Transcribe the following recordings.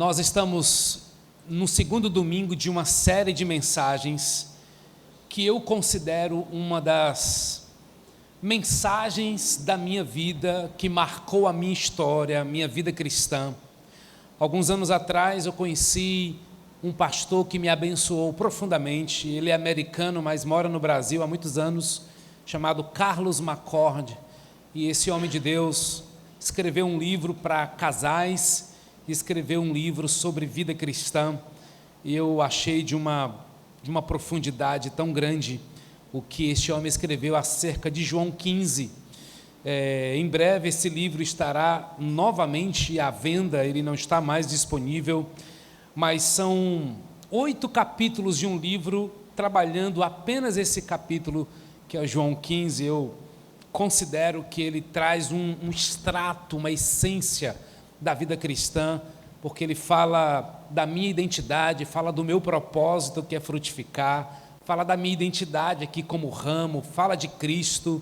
Nós estamos no segundo domingo de uma série de mensagens que eu considero uma das mensagens da minha vida que marcou a minha história, a minha vida cristã. Alguns anos atrás eu conheci um pastor que me abençoou profundamente. Ele é americano, mas mora no Brasil há muitos anos, chamado Carlos McCord. E esse homem de Deus escreveu um livro para casais, escreveu um livro sobre vida cristã. E eu achei de uma profundidade tão grande o que este homem escreveu acerca de João 15. Em breve esse livro estará novamente à venda, ele não está mais disponível, mas são 8 capítulos de um livro, trabalhando apenas esse capítulo, que é João 15. Eu considero que ele traz um extrato, uma essência da vida cristã, porque ele fala da minha identidade, fala do meu propósito, que é frutificar, fala da minha identidade aqui como ramo, fala de Cristo,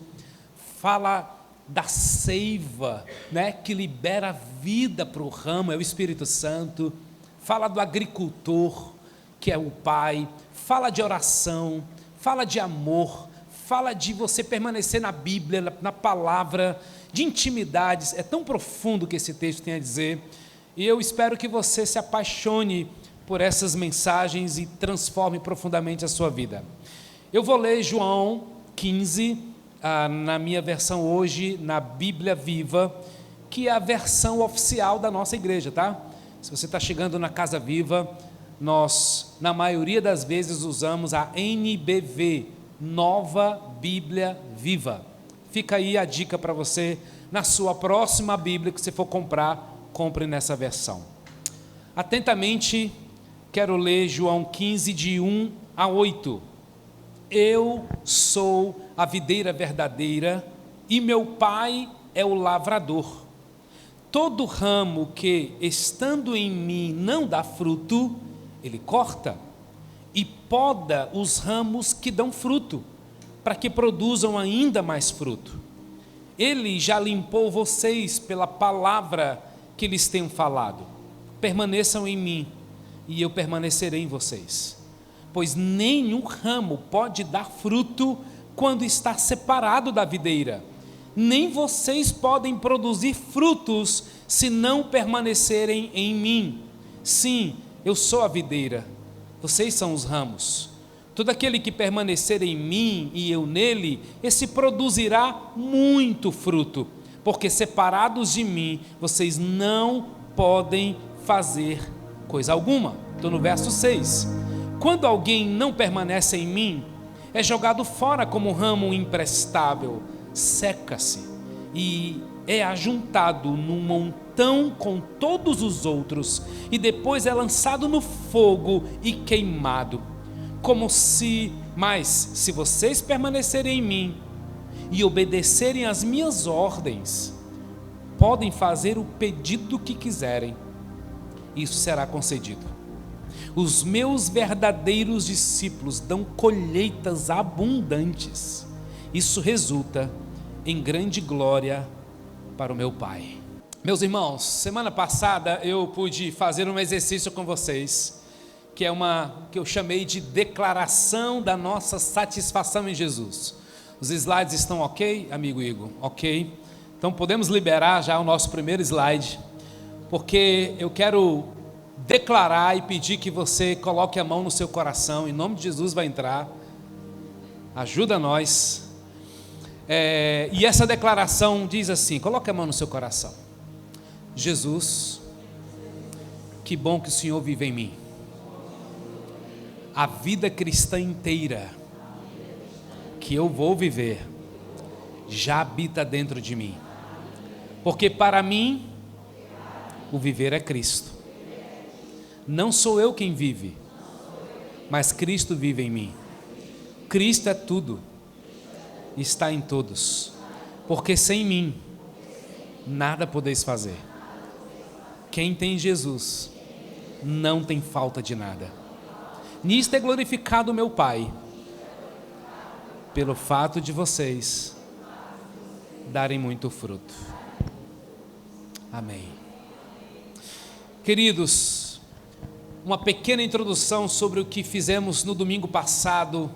fala da seiva, né, que libera vida para o ramo, é o Espírito Santo, fala do agricultor, que é o Pai, fala de oração, fala de amor, fala de você permanecer na Bíblia, na palavra, de intimidades. É tão profundo que esse texto tem a dizer, e eu espero que você se apaixone por essas mensagens e transforme profundamente a sua vida. Eu vou ler João 15, na minha versão hoje, na Bíblia Viva, que é a versão oficial da nossa igreja, tá? Se você está chegando na Casa Viva, nós, na maioria das vezes, usamos a NBV, Nova Bíblia Viva. Fica aí a dica para você, na sua próxima Bíblia que você for comprar, compre nessa versão. Atentamente, quero ler João 15, de 1 a 8. Eu sou a videira verdadeira e meu Pai é o lavrador. Todo ramo que, estando em mim, não dá fruto, ele corta e poda os ramos que dão fruto, para que produzam ainda mais fruto. Ele já limpou vocês pela palavra que lhes tenho falado. Permaneçam em mim e eu permanecerei em vocês. Pois nenhum ramo pode dar fruto quando está separado da videira. Nem vocês podem produzir frutos se não permanecerem em mim. Sim, eu sou a videira, vocês são os ramos. Todo aquele que permanecer em mim e eu nele, esse produzirá muito fruto, porque separados de mim, vocês não podem fazer coisa alguma. Estou no verso 6. Quando alguém não permanece em mim, é jogado fora como um ramo imprestável, seca-se e é ajuntado num montão com todos os outros, e depois é lançado no fogo e queimado. Mas se vocês permanecerem em mim e obedecerem às minhas ordens, podem fazer o pedido que quiserem, isso será concedido. Os meus verdadeiros discípulos dão colheitas abundantes. Isso resulta em grande glória para o meu Pai. Meus irmãos, semana passada eu pude fazer um exercício com vocês, que eu chamei de declaração da nossa satisfação em Jesus. Os slides estão ok, amigo Igor? Ok. Então podemos liberar já o nosso primeiro slide, porque eu quero declarar e pedir que você coloque a mão no seu coração, em nome de Jesus vai entrar, ajuda nós. E essa declaração diz assim, coloque a mão no seu coração: Jesus, que bom que o Senhor vive em mim. A vida cristã inteira que eu vou viver já habita dentro de mim, porque para mim o viver é Cristo. Não sou eu quem vive, mas Cristo vive em mim. Cristo é tudo, está em todos, porque sem mim nada podeis fazer. Quem tem Jesus não tem falta de nada. Nisto é glorificado o meu Pai, pelo fato de vocês darem muito fruto. Amém. Queridos, uma pequena introdução sobre o que fizemos no domingo passado,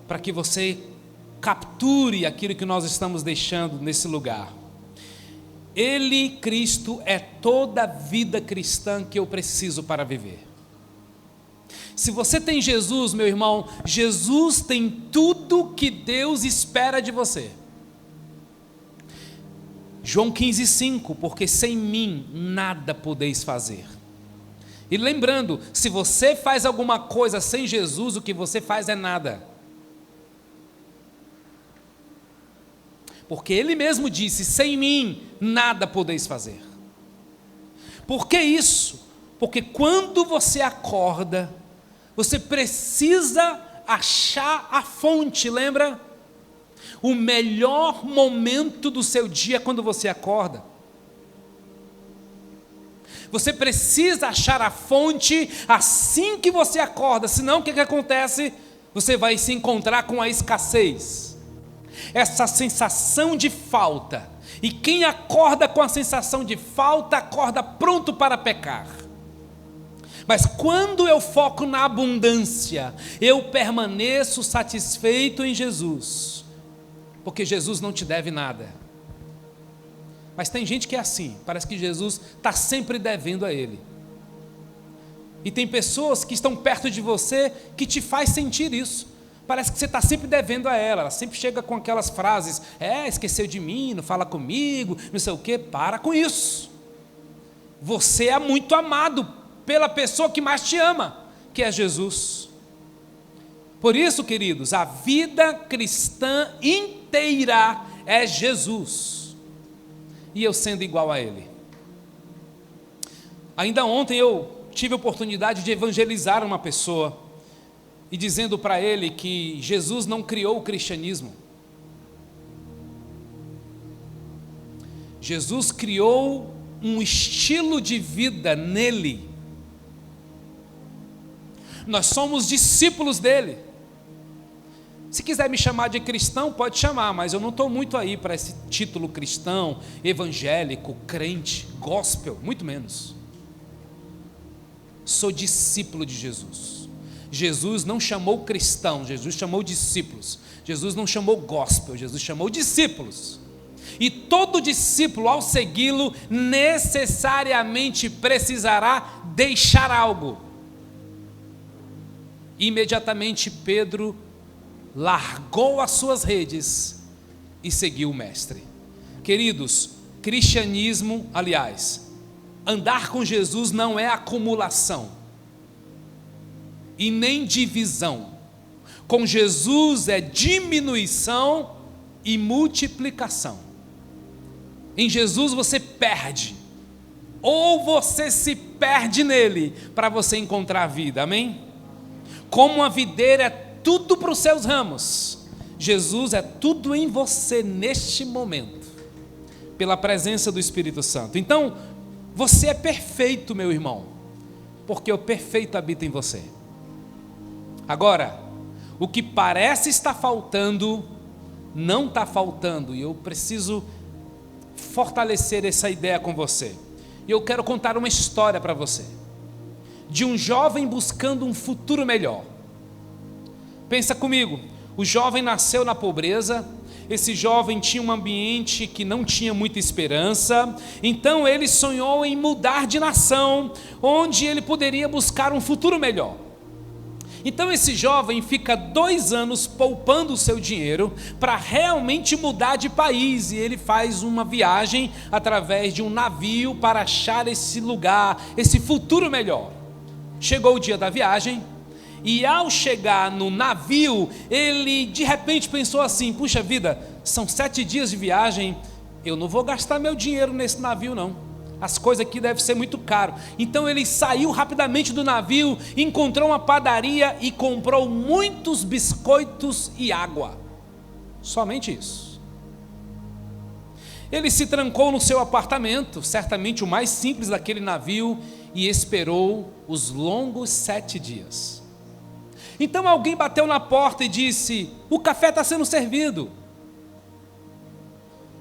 para que você capture aquilo que nós estamos deixando nesse lugar. Ele, Cristo, é toda a vida cristã que eu preciso para viver. Se você tem Jesus, meu irmão, Jesus tem tudo que Deus espera de você. João 15,5, porque sem mim nada podeis fazer. E lembrando, se você faz alguma coisa sem Jesus, o que você faz é nada. Porque Ele mesmo disse, sem mim nada podeis fazer. Por que isso? Porque quando você acorda, você precisa achar a fonte, lembra? O melhor momento do seu dia é quando você acorda. Você precisa achar a fonte assim que você acorda, senão o que acontece? Você vai se encontrar com a escassez, essa sensação de falta. E quem acorda com a sensação de falta, acorda pronto para pecar. Mas quando eu foco na abundância, eu permaneço satisfeito em Jesus, porque Jesus não te deve nada. Mas tem gente que é assim, parece que Jesus está sempre devendo a ele. E tem pessoas que estão perto de você que te faz sentir isso. Parece que você está sempre devendo a ela. Ela sempre chega com aquelas frases, esqueceu de mim, não fala comigo, não sei o quê. Para com isso. Você é muito amado pela pessoa que mais te ama, que é Jesus. Por isso, queridos, a vida cristã inteira é Jesus. E eu sendo igual a Ele. Ainda ontem eu tive a oportunidade de evangelizar uma pessoa e dizendo para ele que Jesus não criou o cristianismo. Jesus criou um estilo de vida nele. Nós somos discípulos dele. Se quiser me chamar de cristão, pode chamar, mas eu não estou muito aí para esse título cristão, evangélico, crente, gospel, muito menos. Sou discípulo de Jesus. Jesus não chamou cristão, Jesus chamou discípulos. Jesus não chamou gospel, Jesus chamou discípulos. E todo discípulo, ao segui-lo, necessariamente precisará deixar algo. Imediatamente Pedro largou as suas redes e seguiu o mestre. Queridos, cristianismo, aliás, andar com Jesus não é acumulação e nem divisão. Com Jesus é diminuição e multiplicação. Em Jesus você perde, ou você se perde nele para você encontrar a vida, amém? Como uma videira é tudo para os seus ramos, Jesus é tudo em você neste momento, pela presença do Espírito Santo. Então, você é perfeito, meu irmão, porque o perfeito habita em você. Agora, o que parece estar faltando, não está faltando, e eu preciso fortalecer essa ideia com você. E eu quero contar uma história para você, de um jovem buscando um futuro melhor. Pensa comigo, o jovem nasceu na pobreza, esse jovem tinha um ambiente que não tinha muita esperança, então ele sonhou em mudar de nação, onde ele poderia buscar um futuro melhor. Então esse jovem fica 2 anos poupando o seu dinheiro para realmente mudar de país, e ele faz uma viagem através de um navio para achar esse lugar, esse futuro melhor. Chegou o dia da viagem, e ao chegar no navio, ele de repente pensou assim, puxa vida, são 7 dias de viagem, eu não vou gastar meu dinheiro nesse navio não, as coisas aqui devem ser muito caro. Então ele saiu rapidamente do navio, encontrou uma padaria e comprou muitos biscoitos e água, somente isso. Ele se trancou no seu apartamento, certamente o mais simples daquele navio, e esperou os longos 7 dias. Então alguém bateu na porta e disse, o café está sendo servido.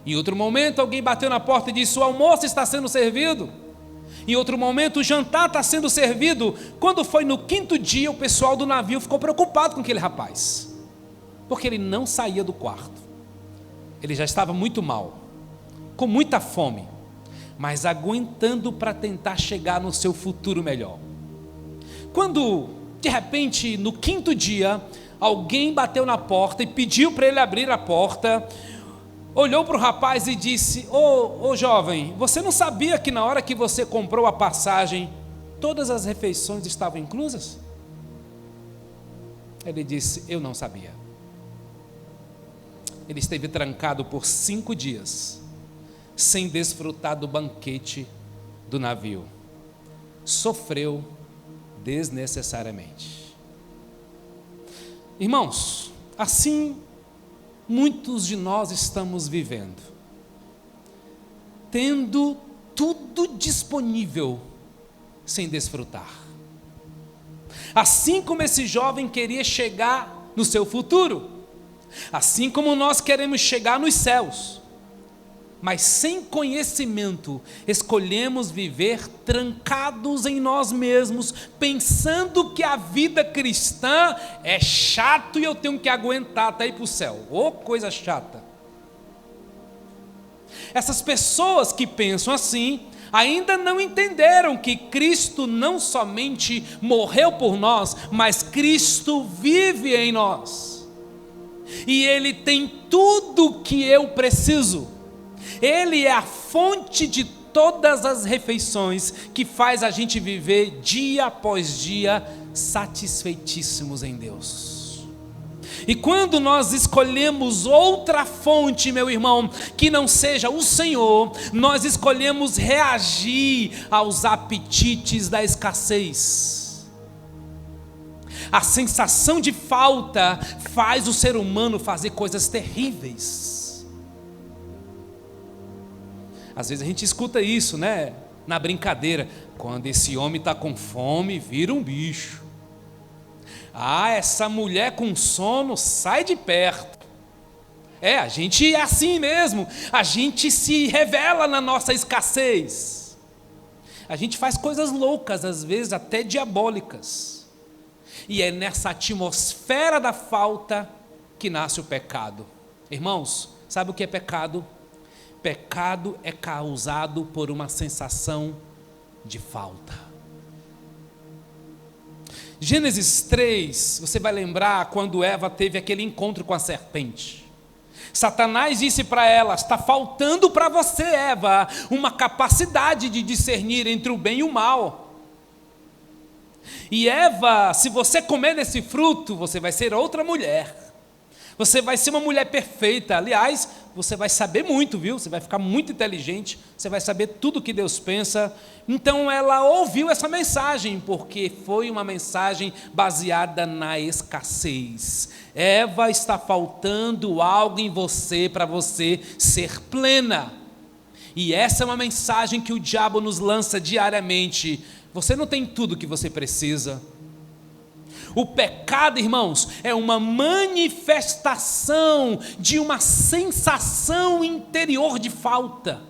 Em outro momento alguém bateu na porta e disse, o almoço está sendo servido. Em outro momento, o jantar está sendo servido. Quando foi no 5º dia, o pessoal do navio ficou preocupado com aquele rapaz, porque ele não saía do quarto. Ele já estava muito mal, com muita fome, mas aguentando para tentar chegar no seu futuro melhor. Quando, de repente, no 5º dia, alguém bateu na porta e pediu para ele abrir a porta, olhou para o rapaz e disse: ô jovem, você não sabia que na hora que você comprou a passagem, todas as refeições estavam inclusas? Ele disse: eu não sabia. Ele esteve trancado por 5 dias, sem desfrutar do banquete do navio. Sofreu desnecessariamente. Irmãos, assim muitos de nós estamos vivendo, tendo tudo disponível, sem desfrutar. Assim como esse jovem queria chegar no seu futuro, assim como nós queremos chegar nos céus, mas sem conhecimento, escolhemos viver trancados em nós mesmos, pensando que a vida cristã é chato e eu tenho que aguentar até ir para o céu. Ô, coisa chata! Essas pessoas que pensam assim, ainda não entenderam que Cristo não somente morreu por nós, mas Cristo vive em nós. E Ele tem tudo que eu preciso. Ele é a fonte de todas as refeições que faz a gente viver dia após dia satisfeitíssimos em Deus. E quando nós escolhemos outra fonte, meu irmão, que não seja o Senhor, nós escolhemos reagir aos apetites da escassez. A sensação de falta faz o ser humano fazer coisas terríveis. Às vezes a gente escuta isso, né? Na brincadeira: quando esse homem está com fome, vira um bicho. Ah, essa mulher com sono, sai de perto. A gente é assim mesmo. A gente se revela na nossa escassez. A gente faz coisas loucas, às vezes até diabólicas. E é nessa atmosfera da falta que nasce o pecado. Irmãos, sabe o que é pecado? Pecado é causado por uma sensação de falta. Gênesis 3, você vai lembrar quando Eva teve aquele encontro com a serpente. Satanás disse para ela: está faltando para você, Eva, uma capacidade de discernir entre o bem e o mal. E Eva, se você comer desse fruto, você vai ser outra mulher. Você vai ser uma mulher perfeita. Aliás, você vai saber muito, viu? Você vai ficar muito inteligente, você vai saber tudo o que Deus pensa. Então ela ouviu essa mensagem, porque foi uma mensagem baseada na escassez. Eva, está faltando algo em você para você ser plena. E essa é uma mensagem que o diabo nos lança diariamente. Você não tem tudo o que você precisa. O pecado, irmãos, é uma manifestação de uma sensação interior de falta.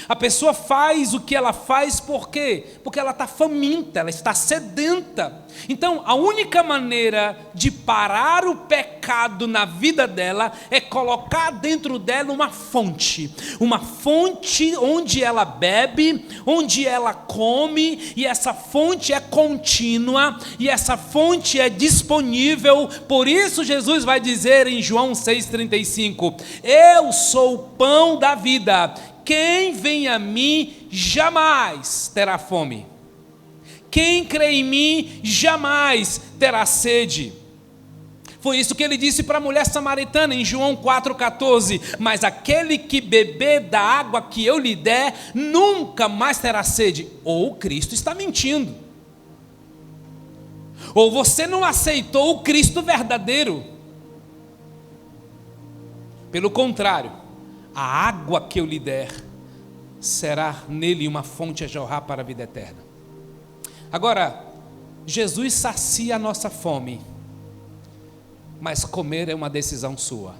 A pessoa faz o que ela faz por quê? Porque ela está faminta, ela está sedenta. Então, a única maneira de parar o pecado na vida dela é colocar dentro dela uma fonte onde ela bebe, onde ela come, e essa fonte é contínua, e essa fonte é disponível. Por isso Jesus vai dizer em João 6,35: eu sou o pão da vida. Quem vem a mim jamais terá fome. Quem crê em mim jamais terá sede. Foi isso que ele disse para a mulher samaritana em João 4,14. Mas aquele que beber da água que eu lhe der, nunca mais terá sede. Ou Cristo está mentindo. Ou você não aceitou o Cristo verdadeiro. Pelo contrário, a água que eu lhe der será nele uma fonte a jorrar para a vida eterna. Agora, Jesus sacia a nossa fome, mas comer é uma decisão sua.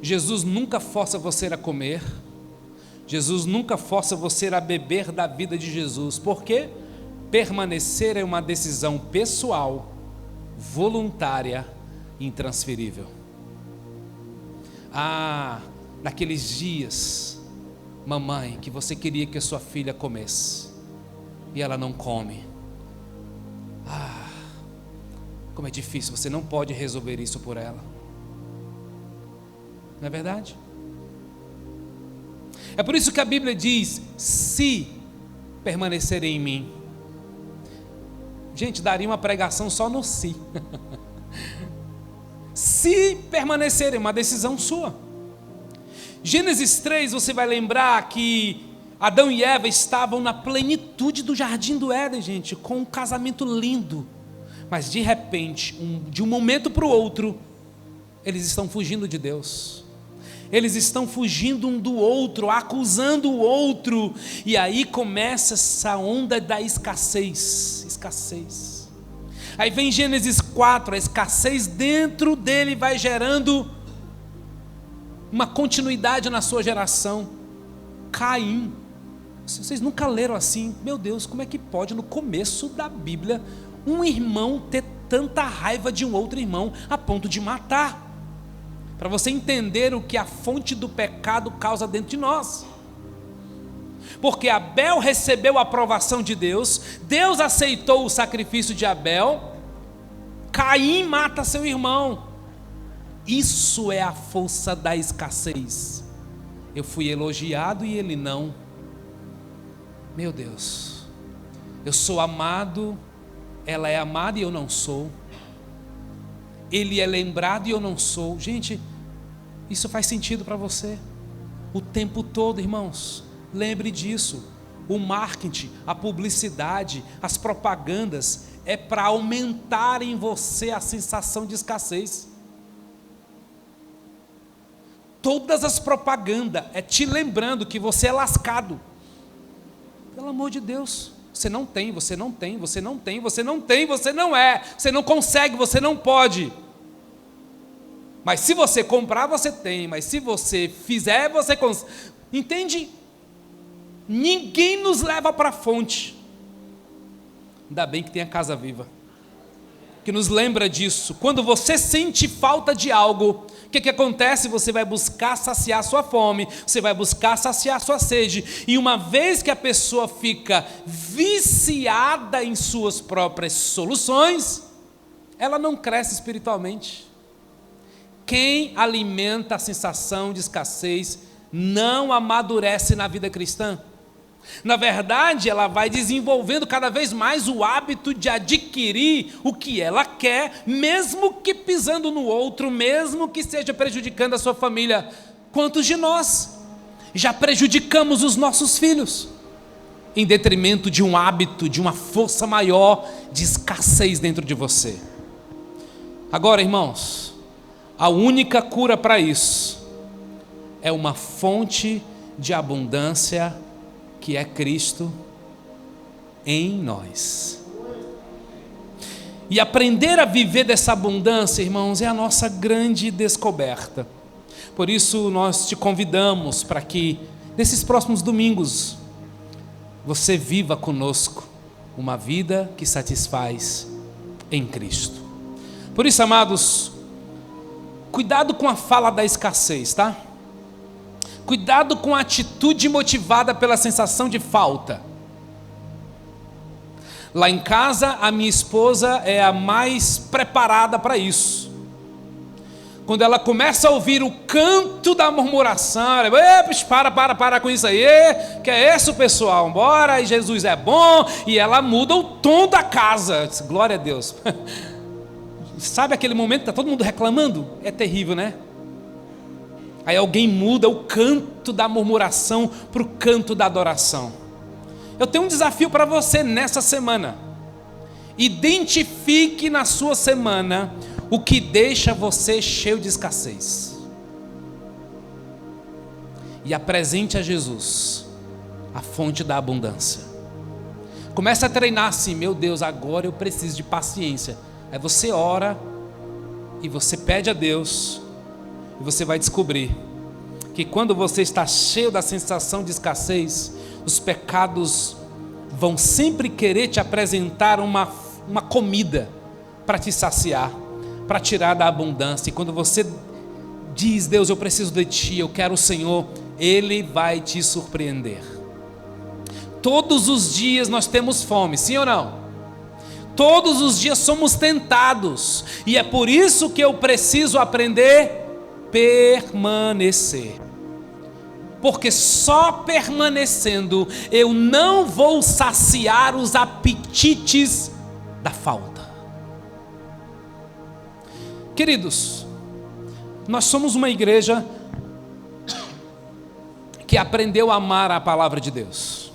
Jesus nunca força você a comer, Jesus nunca força você a beber da vida de Jesus, porque permanecer é uma decisão pessoal, voluntária e intransferível. Naqueles dias, mamãe, que você queria que a sua filha comesse e ela não come. Como é difícil, você não pode resolver isso por ela. Não é verdade? É por isso que a Bíblia diz: se permanecerem em mim. Gente, daria uma pregação só no se. Se permanecerem, uma decisão sua. Gênesis 3, você vai lembrar que Adão e Eva estavam na plenitude do jardim do Éden, gente, com um casamento lindo. Mas de repente, de um momento para o outro, eles estão fugindo de Deus. Eles estão fugindo um do outro, acusando o outro. E aí começa essa onda da escassez. Aí vem Gênesis 4, a escassez dentro dele vai gerando uma continuidade na sua geração. Caim. Vocês nunca leram assim? Meu Deus, como é que pode no começo da Bíblia um irmão ter tanta raiva de um outro irmão a ponto de matar? Para você entender o que a fonte do pecado causa dentro de nós. Porque Abel recebeu a aprovação de Deus, Deus aceitou o sacrifício de Abel, Caim mata seu irmão. Isso é a força da escassez. Eu fui elogiado e ele não. Meu Deus, eu sou amado, ela é amada e eu não sou. Ele é lembrado e eu não sou. Gente, isso faz sentido para você? O tempo todo, irmãos, lembre disso. O marketing, a publicidade, as propagandas é para aumentar em você a sensação de escassez. Todas as propagandas é te lembrando que você é lascado. Pelo amor de Deus, você não tem, você não tem, você não tem, você não tem, você não é, você não consegue, você não pode. Mas se você comprar, você tem, mas se você fizer, você consegue. Entende? Ninguém nos leva para a fonte. Ainda bem que tem a Casa Viva, que nos lembra disso. Quando você sente falta de algo, o que acontece? Você vai buscar saciar sua fome, você vai buscar saciar sua sede, e uma vez que a pessoa fica viciada em suas próprias soluções, ela não cresce espiritualmente. Quem alimenta a sensação de escassez não amadurece na vida cristã. Na verdade, ela vai desenvolvendo cada vez mais o hábito de adquirir o que ela quer, mesmo que pisando no outro, mesmo que seja prejudicando a sua família. Quantos de nós já prejudicamos os nossos filhos em detrimento de um hábito, de uma força maior de escassez dentro de você? Agora, irmãos, a única cura para isso é uma fonte de abundância, que é Cristo em nós. E aprender a viver dessa abundância, irmãos, é a nossa grande descoberta. Por isso nós te convidamos para que nesses próximos domingos você viva conosco uma vida que satisfaz em Cristo. Por isso, amados, cuidado com a fala da escassez, tá? Cuidado com a atitude motivada pela sensação de falta. Lá em casa, a minha esposa é a mais preparada para isso. Quando ela começa a ouvir o canto da murmuração, ela diz: para com isso aí, que é isso, pessoal, bora, e Jesus é bom, e ela muda o tom da casa. Diz, glória a Deus. Sabe aquele momento que está todo mundo reclamando? É terrível, né? Aí alguém muda o canto da murmuração para o canto da adoração. Eu tenho um desafio para você nessa semana. Identifique na sua semana o que deixa você cheio de escassez. E apresente a Jesus a fonte da abundância. Comece a treinar assim: meu Deus, agora eu preciso de paciência. Aí você ora e você pede a Deus, e você vai descobrir que quando você está cheio da sensação de escassez, os pecados vão sempre querer te apresentar uma comida para te saciar, para tirar da abundância. E quando você diz: Deus, eu preciso de Ti, eu quero o Senhor, Ele vai te surpreender. Todos os dias nós temos fome, sim ou não? Todos os dias somos tentados, e é por isso que eu preciso aprender a permanecer. Porque só permanecendo eu não vou saciar os apetites da falta. Queridos, nós somos uma igreja que aprendeu a amar a palavra de Deus.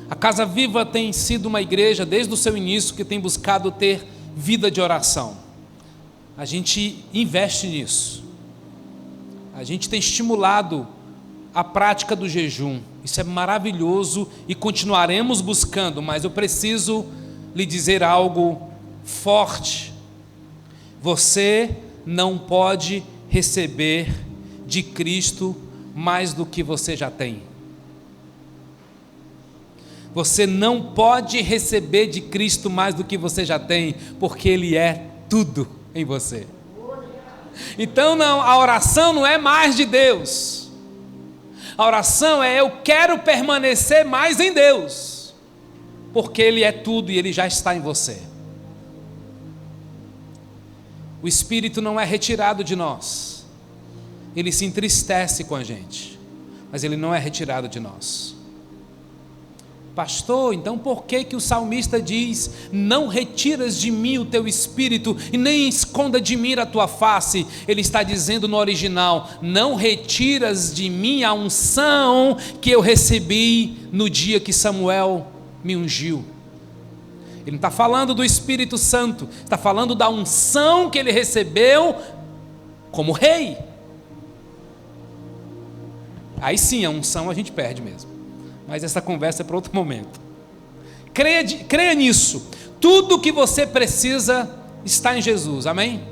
A Casa Viva tem sido uma igreja, desde o seu início, que tem buscado ter vida de oração. A gente investe nisso. A gente tem estimulado a prática do jejum. Isso é maravilhoso e continuaremos buscando, mas eu preciso lhe dizer algo forte. Você não pode receber de Cristo mais do que você já tem. Você não pode receber de Cristo mais do que você já tem, porque Ele é tudo em você. Então a oração não é mais de Deus. A oração é: eu quero permanecer mais em Deus, porque Ele é tudo e Ele já está em você. O Espírito não é retirado de nós. Ele se entristece com a gente, mas Ele não é retirado de nós. Pastor, então por que o salmista diz: não retiras de mim o teu espírito e nem esconda de mim a tua face? Ele está dizendo no original: não retiras de mim a unção que eu recebi no dia que Samuel me ungiu. Ele não está falando do Espírito Santo, está falando da unção que ele recebeu como rei. Aí sim, a unção a gente perde mesmo. Mas essa conversa é para outro momento. Creia nisso. Tudo que você precisa está em Jesus, amém?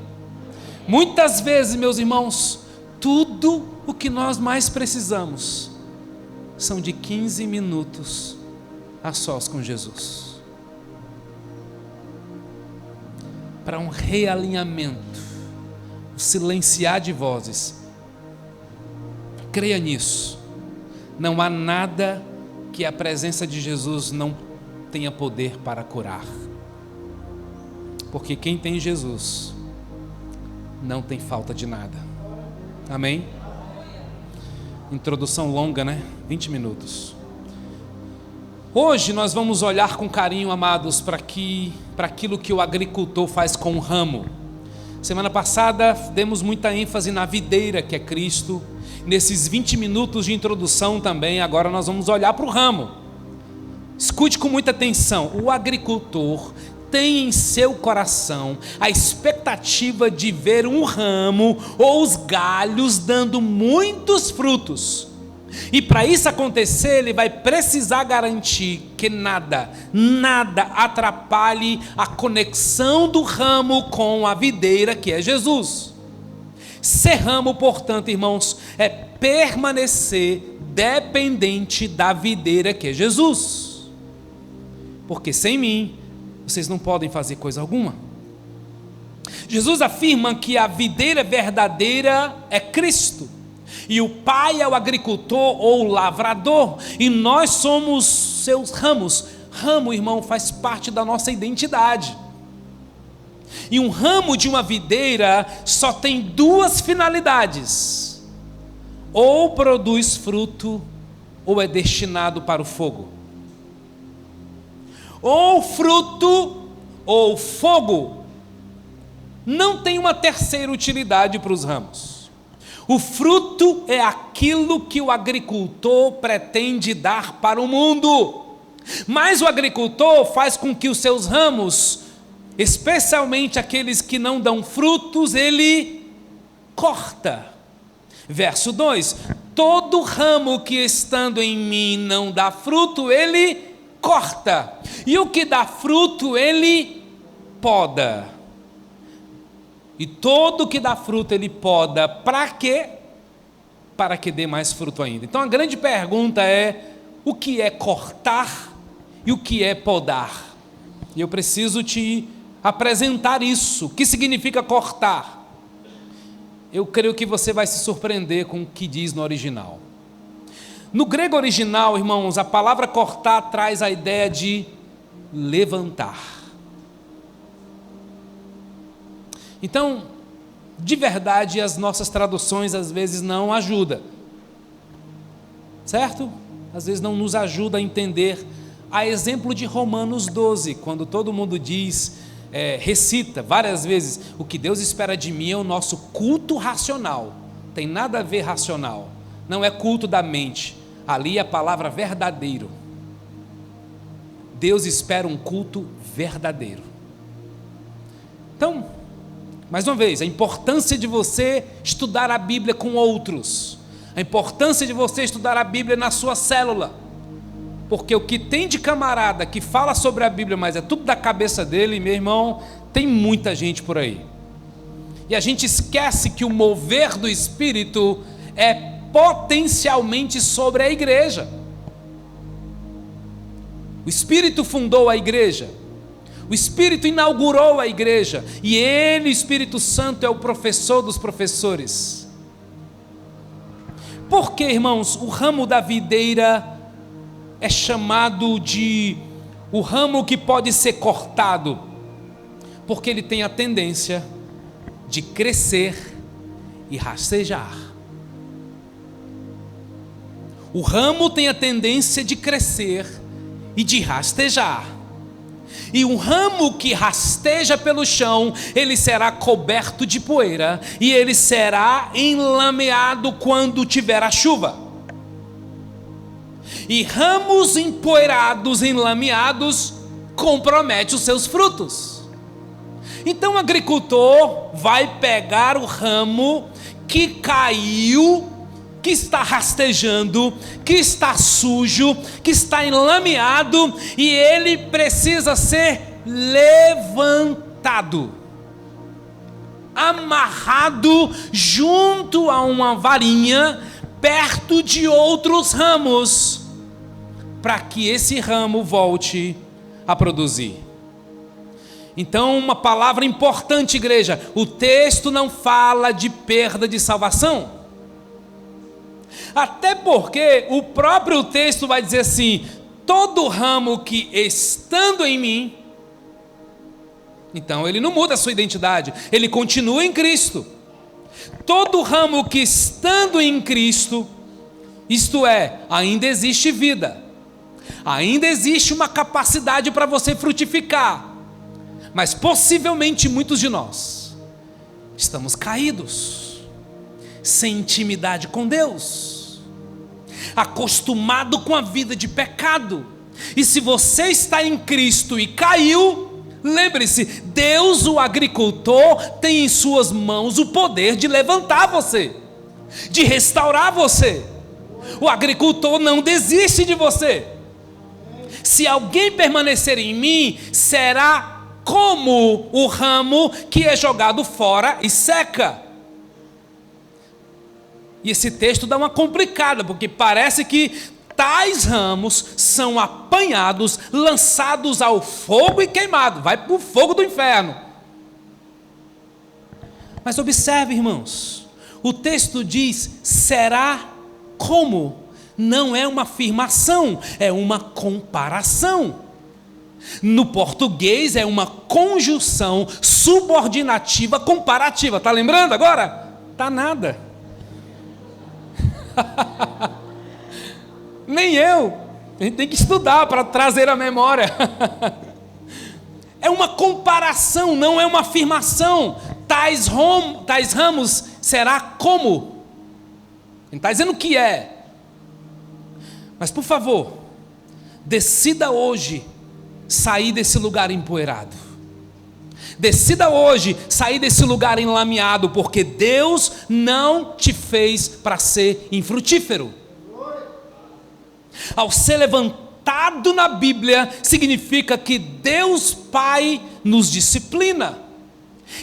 Muitas vezes, meus irmãos, tudo o que nós mais precisamos são de 15 minutos a sós com Jesus, para um realinhamento, um silenciar de vozes. Creia nisso. Não há nada que a presença de Jesus não tenha poder para curar, porque quem tem Jesus não tem falta de nada, amém? Introdução longa, né? 20 minutos. Hoje nós vamos olhar com carinho, amados, para aquilo que o agricultor faz com o ramo. Semana passada demos muita ênfase na videira, que é Cristo. Nesses 20 minutos de introdução também, agora nós vamos olhar para o ramo. Escute com muita atenção. O agricultor tem em seu coração a expectativa de ver um ramo ou os galhos dando muitos frutos. E para isso acontecer, ele vai precisar garantir que nada atrapalhe a conexão do ramo com a videira, que é Jesus. Ser ramo, portanto, irmãos, é permanecer dependente da videira, que é Jesus. Porque sem mim, vocês não podem fazer coisa alguma. Jesus afirma que a videira verdadeira é Cristo, e o Pai é o agricultor ou o lavrador, e nós somos seus ramos. Ramo, irmão, faz parte da nossa identidade. E um ramo de uma videira só tem duas finalidades: ou produz fruto, ou é destinado para o fogo. Ou fruto, ou fogo. Não tem uma terceira utilidade para os ramos. O fruto é aquilo que o agricultor pretende dar para o mundo. Mas o agricultor faz com que os seus ramos, especialmente aqueles que não dão frutos, ele corta. Verso 2: todo ramo que estando em mim não dá fruto, ele corta, e o que dá fruto, ele poda. E todo que dá fruto, ele poda. Para quê? para que dê mais fruto ainda. Então a grande pergunta é: o que é cortar e o que é podar? E eu preciso te apresentar isso. O que significa cortar? Eu creio que você vai se surpreender com o que diz no original. No grego original, irmãos, a palavra cortar traz a ideia de levantar. Então, de verdade, as nossas traduções às vezes não ajudam, certo? Às vezes não nos ajuda a entender. A exemplo de Romanos 12, quando todo mundo diz, recita várias vezes: o que Deus espera de mim é o nosso culto racional. Tem nada a ver racional, não é culto da mente, ali é a palavra verdadeiro. Deus espera um culto verdadeiro. Então, mais uma vez, a importância de você estudar a Bíblia com outros, a importância de você estudar a Bíblia na sua célula, porque o que tem de camarada que fala sobre a Bíblia, mas é tudo da cabeça dele, meu irmão, tem muita gente por aí. E a gente esquece que o mover do Espírito é potencialmente sobre a igreja. O Espírito fundou a igreja, o Espírito inaugurou a igreja, e ele, o Espírito Santo, é o professor dos professores. Por que, irmãos, o ramo da videira é chamado de o ramo que pode ser cortado? Porque ele tem a tendência de crescer e rastejar. O ramo tem a tendência de crescer e de rastejar. E um ramo que rasteja pelo chão, ele será coberto de poeira, e ele será enlameado quando tiver a chuva. E ramos empoeirados, enlameados, comprometem os seus frutos. Então o agricultor vai pegar o ramo que caiu, que está rastejando, que está sujo, que está enlameado, e ele precisa ser levantado, amarrado junto a uma varinha, perto de outros ramos, para que esse ramo volte a produzir. Então, uma palavra importante, igreja: o texto não fala de perda de salvação. Até porque o próprio texto vai dizer assim: todo ramo que estando em mim, então ele não muda a sua identidade, ele continua em Cristo. Todo ramo que estando em Cristo, isto é, ainda existe vida, ainda existe uma capacidade para você frutificar, mas possivelmente muitos de nós estamos caídos, sem intimidade com Deus, acostumado com a vida de pecado. E se você está em Cristo e caiu, lembre-se, Deus, o agricultor, tem em suas mãos o poder de levantar você, de restaurar você. O agricultor não desiste de você. Se alguém permanecer em mim, será como o ramo que é jogado fora e seca. E esse texto dá uma complicada, porque parece que tais ramos são apanhados, lançados ao fogo e queimados. Vai para o fogo do inferno. Mas observe, irmãos, o texto diz: será como. Não é uma afirmação, é uma comparação. No português é uma conjunção subordinativa comparativa. Está lembrando agora? Tá nada. Nem eu. A gente tem que estudar para trazer a memória. É uma comparação, não é uma afirmação. Tais ramos será como. Ele está dizendo o que é. Mas por favor, decida hoje sair desse lugar empoeirado. Decida hoje sair desse lugar enlameado, porque Deus não te fez para ser infrutífero. Ao ser levantado na Bíblia, significa que Deus Pai nos disciplina.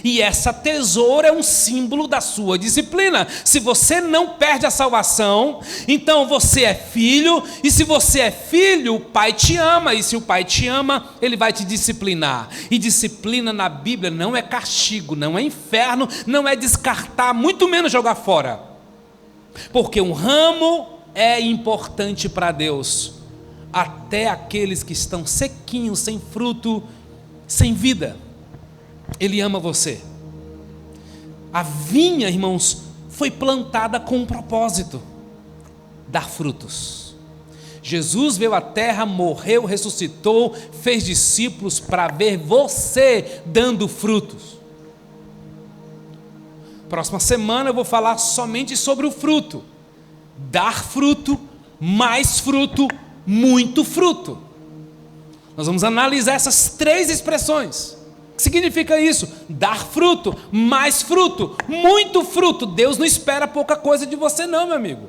E essa tesoura é um símbolo da sua disciplina. Se você não perde a salvação, então você é filho, e se você é filho, o pai te ama, e se o pai te ama, ele vai te disciplinar. E disciplina na Bíblia não é castigo, não é inferno, não é descartar, muito menos jogar fora. Porque um ramo é importante para Deus, até aqueles que estão sequinhos, sem fruto, sem vida. Ele ama você. A vinha, irmãos, foi plantada com um propósito: dar frutos. Jesus veio à terra, morreu, ressuscitou, fez discípulos para ver você dando frutos. Próxima semana eu vou falar somente sobre o fruto. Dar fruto, mais fruto, muito fruto. Nós vamos analisar essas 3 expressões. O que significa isso? Dar fruto, mais fruto, muito fruto. Deus não espera pouca coisa de você não, meu amigo.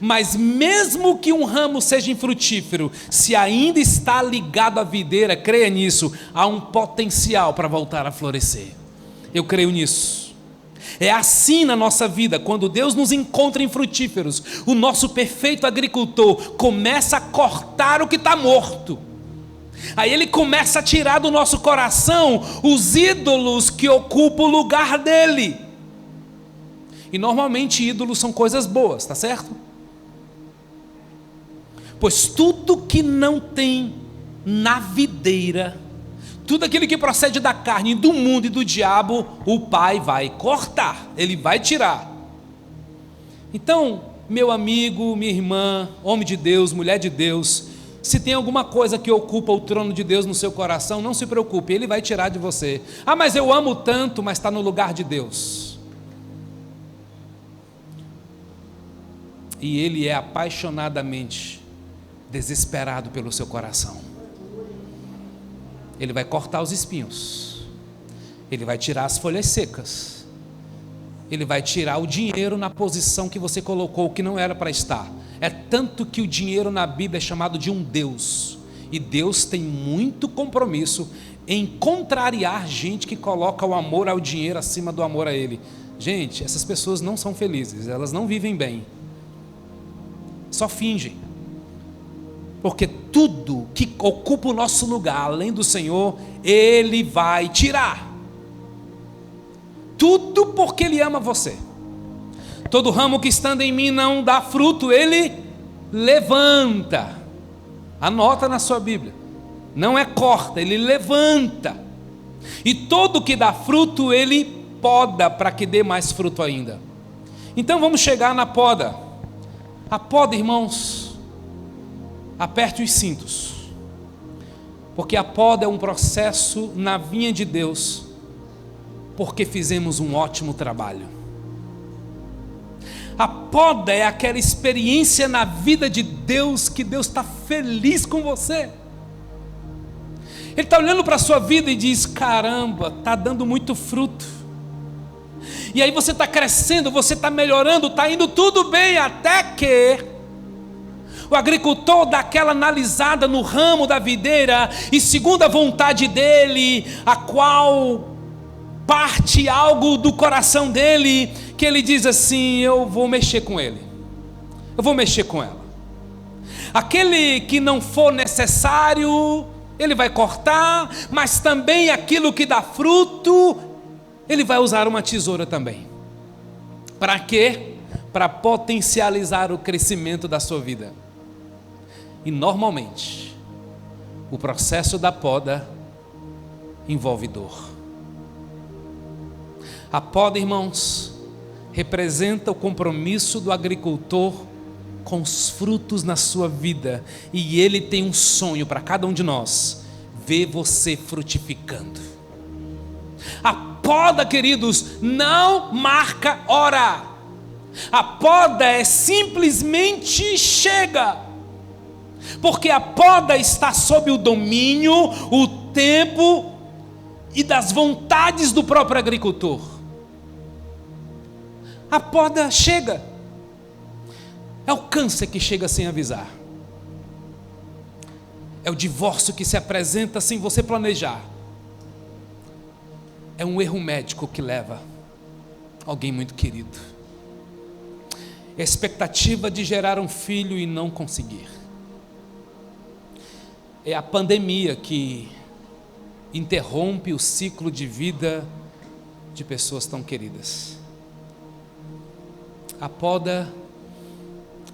Mas mesmo que um ramo seja infrutífero, se ainda está ligado à videira, creia nisso, há um potencial para voltar a florescer. Eu creio nisso. É assim na nossa vida, quando Deus nos encontra infrutíferos, o nosso perfeito agricultor começa a cortar o que está morto. Aí ele começa a tirar do nosso coração os ídolos que ocupam o lugar dele. E normalmente ídolos são coisas boas, tá certo? Pois tudo que não tem na videira, tudo aquilo que procede da carne, do mundo e do diabo, o Pai vai cortar, ele vai tirar. Então, meu amigo, minha irmã, homem de Deus, mulher de Deus, se tem alguma coisa que ocupa o trono de Deus no seu coração, não se preocupe, ele vai tirar de você. Ah, mas eu amo tanto, mas está no lugar de Deus. E ele é apaixonadamente desesperado pelo seu coração. Ele vai cortar os espinhos, ele vai tirar as folhas secas, ele vai tirar o dinheiro na posição que você colocou, que não era para estar. É tanto que o dinheiro na Bíblia é chamado de um Deus, e Deus tem muito compromisso em contrariar gente que coloca o amor ao dinheiro acima do amor a Ele. Gente, essas pessoas não são felizes, elas não vivem bem, só fingem. Porque tudo que ocupa o nosso lugar, além do Senhor, Ele vai tirar. Tudo porque Ele ama você. Todo ramo que estando em mim não dá fruto, Ele levanta. Anota na sua Bíblia. Não é corta, Ele levanta. E todo que dá fruto, Ele poda para que dê mais fruto ainda. Então vamos chegar na poda. A poda, irmãos, aperte os cintos, porque a poda é um processo na vinha de Deus, porque fizemos um ótimo trabalho. A poda é aquela experiência na vida de Deus, que Deus está feliz com você. Ele está olhando para a sua vida e diz: caramba, está dando muito fruto. E aí você está crescendo, você está melhorando, está indo tudo bem, até que o agricultor dá aquela analisada no ramo da videira, e segundo a vontade dele, a qual parte algo do coração dele, que ele diz assim: eu vou mexer com ele, eu vou mexer com ela. Aquele que não for necessário, ele vai cortar, mas também aquilo que dá fruto, ele vai usar uma tesoura também. Para quê? Para potencializar o crescimento da sua vida. E normalmente, o processo da poda envolve dor. A poda, irmãos, representa o compromisso do agricultor com os frutos na sua vida. E ele tem um sonho para cada um de nós: ver você frutificando. A poda, queridos, não marca hora. A poda é simplesmente chega. Porque a poda está sob o domínio, o tempo e das vontades do próprio agricultor. A poda chega. É o câncer que chega sem avisar. É o divórcio que se apresenta sem você planejar. é um erro médico que leva alguém muito querido. É a expectativa de gerar um filho e não conseguir. É a pandemia que interrompe o ciclo de vida de pessoas tão queridas. A poda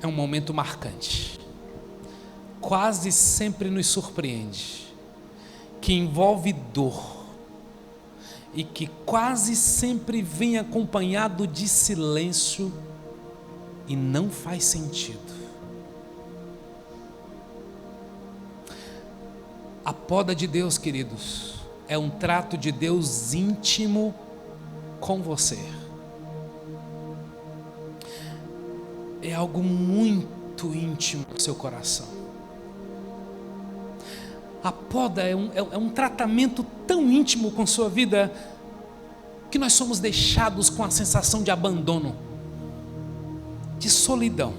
é um momento marcante, quase sempre nos surpreende, que envolve dor e que quase sempre vem acompanhado de silêncio e não faz sentido. A poda de Deus, queridos, é um trato de Deus íntimo com você. É algo muito íntimo no seu coração. A poda é um tratamento tão íntimo com sua vida que nós somos deixados com a sensação de abandono, de solidão.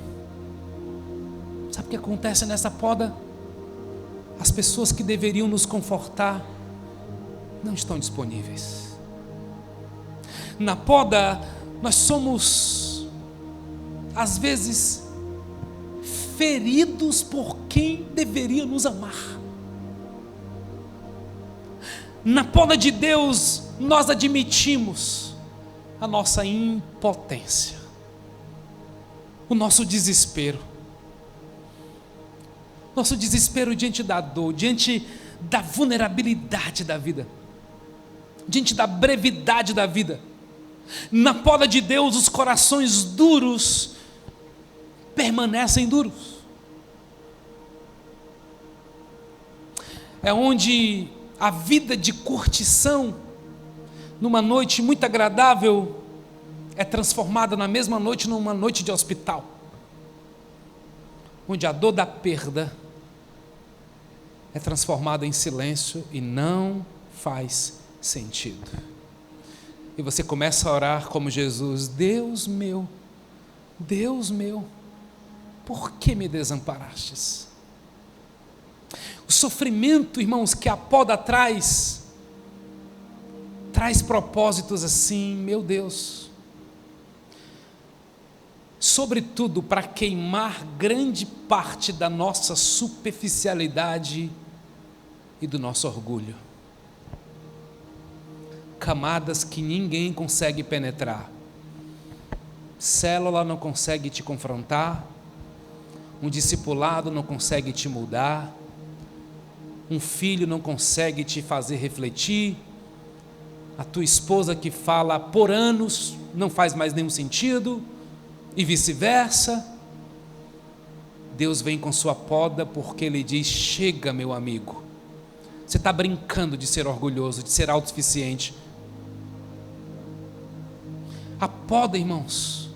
Sabe o que acontece nessa poda? As pessoas que deveriam nos confortar não estão disponíveis. Na poda, nós somos, às vezes, feridos por quem deveria nos amar. Na poda de Deus, nós admitimos a nossa impotência, o nosso desespero diante da dor, diante da vulnerabilidade da vida, diante da brevidade da vida. Na poda de Deus, os corações duros permanecem duros. É onde a vida de curtição, numa noite muito agradável, é transformada na mesma noite numa noite de hospital, onde a dor da perda é transformada em silêncio e não faz sentido. E você começa a orar como Jesus: Deus meu, por que me desamparastes? O sofrimento, irmãos, que a poda traz propósitos assim, meu Deus, sobretudo para queimar grande parte da nossa superficialidade e do nosso orgulho. Camadas que ninguém consegue penetrar. Célula não consegue te confrontar, um discipulado não consegue te mudar, um filho não consegue te fazer refletir, a tua esposa que fala por anos não faz mais nenhum sentido, e vice-versa. Deus vem com sua poda porque Ele diz: chega, meu amigo, você está brincando de ser orgulhoso, de ser autossuficiente. A poda, irmãos,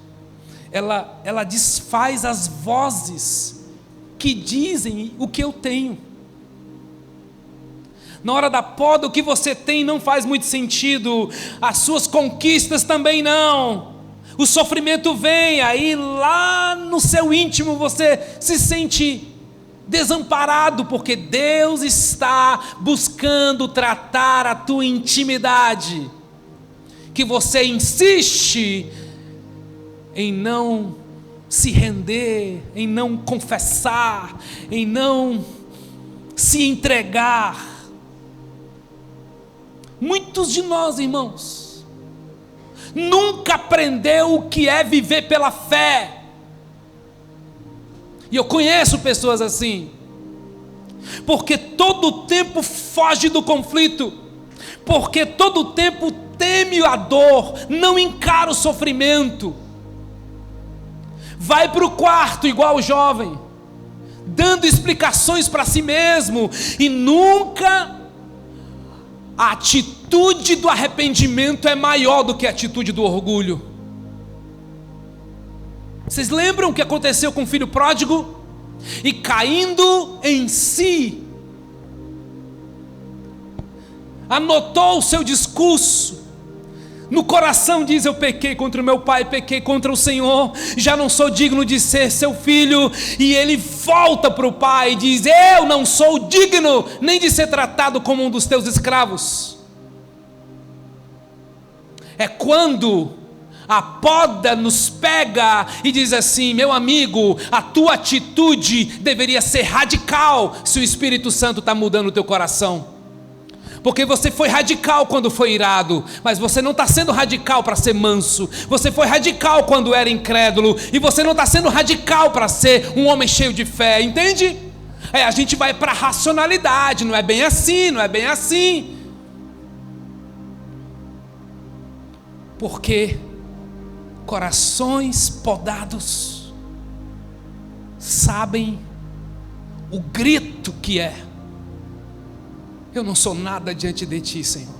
ela desfaz as vozes que dizem o que eu tenho. Na hora da poda, o que você tem não faz muito sentido, as suas conquistas também não. O sofrimento vem, aí lá no seu íntimo você se sente desamparado, porque Deus está buscando tratar a tua intimidade, que você insiste em não se render, em não confessar, em não se entregar. Muitos de nós, irmãos, nunca aprendeu o que é viver pela fé. E eu conheço pessoas assim, porque todo o tempo foge do conflito, porque todo o tempo teme a dor, não encara o sofrimento, vai para o quarto igual o jovem, dando explicações para si mesmo, e nunca a atitude do arrependimento é maior do que a atitude do orgulho. Vocês lembram o que aconteceu com o filho pródigo? E caindo em si, anotou o seu discurso, no coração diz: eu pequei contra o meu pai, pequei contra o Senhor, já não sou digno de ser seu filho. E ele volta para o pai e diz: eu não sou digno nem de ser tratado como um dos teus escravos. é quando a poda nos pega e diz assim: meu amigo, a tua atitude deveria ser radical se o Espírito Santo está mudando o teu coração. Porque você foi radical quando foi irado, mas você não está sendo radical para ser manso. Você foi radical quando era incrédulo, e você não está sendo radical para ser um homem cheio de fé, entende? A gente vai para a racionalidade, não é bem assim, não é bem assim. Porque corações podados sabem o grito que é: eu não sou nada diante de ti, Senhor.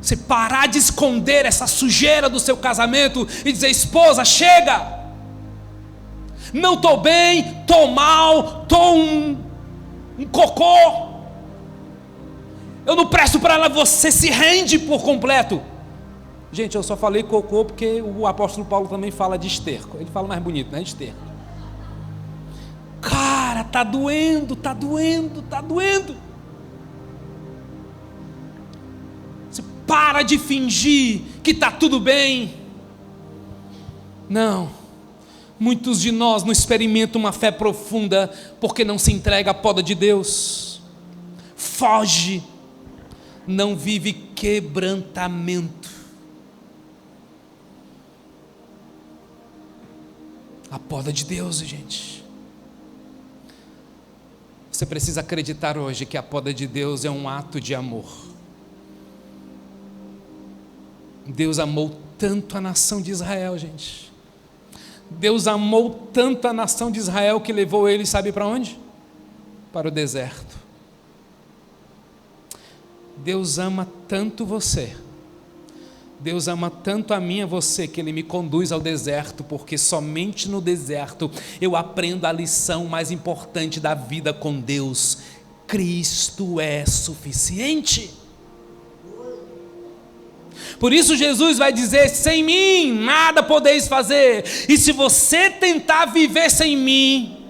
Você parar de esconder essa sujeira do seu casamento e dizer: esposa, chega, não estou bem, estou mal, estou um cocô, eu não presto para ela. Você se rende por completo. Gente, eu só falei cocô porque o apóstolo Paulo também fala de esterco. Ele fala mais bonito, né? Esterco. Cara, tá doendo, tá doendo, tá doendo. Você para de fingir que tá tudo bem. Não. Muitos de nós não experimentam uma fé profunda porque não se entrega à poda de Deus. Foge. Não vive quebrantamento. A poda de Deus, gente. Você precisa acreditar hoje que a poda de Deus é um ato de amor. Deus amou tanto a nação de Israel, gente. Deus amou tanto a nação de Israel que levou eles, sabe para onde? Para o deserto. Deus ama tanto você. Deus ama tanto a mim e a você que Ele me conduz ao deserto, porque somente no deserto eu aprendo a lição mais importante da vida com Deus: Cristo é suficiente. Por isso Jesus vai dizer: sem mim nada podeis fazer. E se você tentar viver sem mim,